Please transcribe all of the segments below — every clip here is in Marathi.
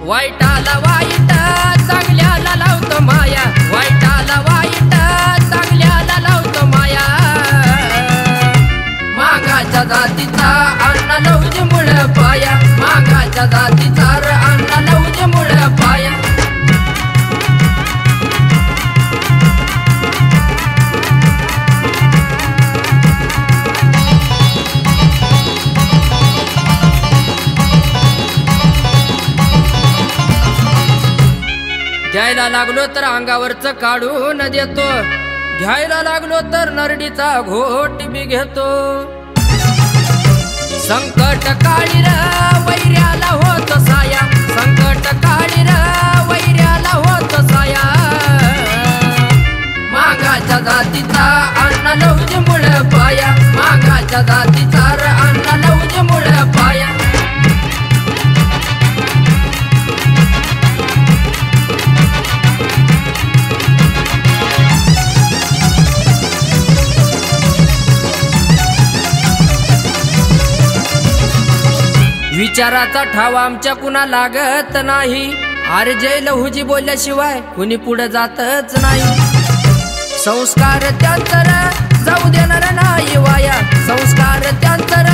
वाईटाला वाईट चांगल्याला लावतो माया, वाईटाला वाईट चांगल्याला लावतो माया। मागाच्या जातीचा अण्णा लवजे मुळ पाया, मागाच्या जातीचा अण्णा लवजे मुळ पाया। घ्यायला लागलो तर अंगावरच काढून देतो, घ्यायला लागलो तर नरडीचा घोट बी घेतो। संकट काळी र वैर्याला होत साया, संकट काळी र वैर्याला होत साया। मागाच्या जातीचा अण्णा लवजे मुळ पाया, मागाच्या जातीचा अण्णा लवजे मुळ पाया। विचाराचा ठावा आमच्या कुणा लागत नाही, अरे जय लहुजी बोलल्याशिवाय कुणी पुढे जातच नाही। संस्कार त्यांतर जाऊ देणार नाही वाया, संस्कार त्यांतर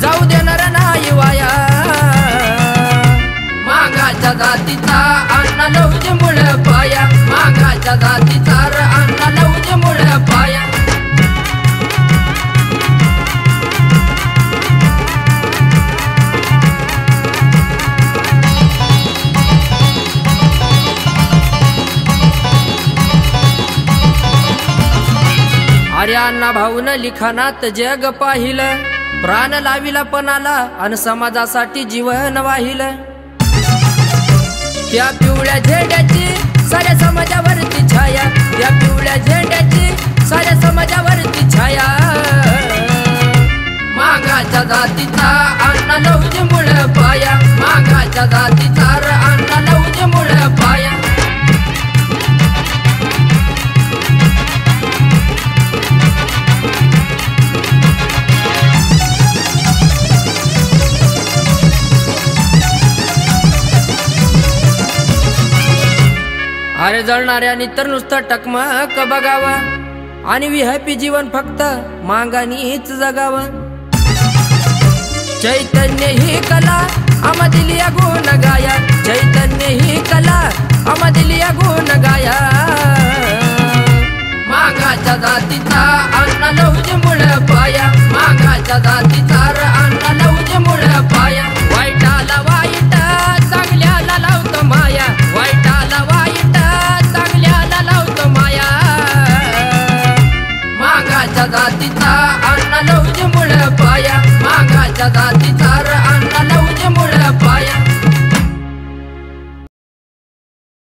जाऊ देणार नाही वाया। मागाच्या जातीचा अण्णा लवजे मुळ पाया, मागाच्या जातीचा अण्णा लवजे मुळ पाया। अरे अण्णा भाऊन लिखाणात जग पाहिलं, प्राण लाविला पणाला अन समाजासाठी जीवन वाहिलं। त्या पिवळ्या झेंड्याची साऱ्या समाजावरती छाया, त्या पिवळ्या झेंड्याची साऱ्या समाजावरती छाया। मागाच्या जातीचा अण्णा लवजे मुळ पाया, मागाच्या जातीचा अण्णा लवजे मुळ पाया। अरे जळणाऱ्यानी तर नुसतं टकमक बघावा आणि विहॅपी जीवन फक्त मागानीच जगावं। चैतन्य ही कला आम्हादिली गुण गाया, चैतन्य ही कला आम्हादिली गुण गाया। मागाच्या जातीचा अण्णा लवजे मुळ पाया, मागाच्या जातीचा अण्णा लवजे मुळ पाया। वाईटाला वाईट चांगल्याला लावतो माया, वाईटाला वाईट चांगल्याला लावतो माया। मागाच्या जातीचा अण्णा लवजे मुळ पाया, मागाच्या जातीचा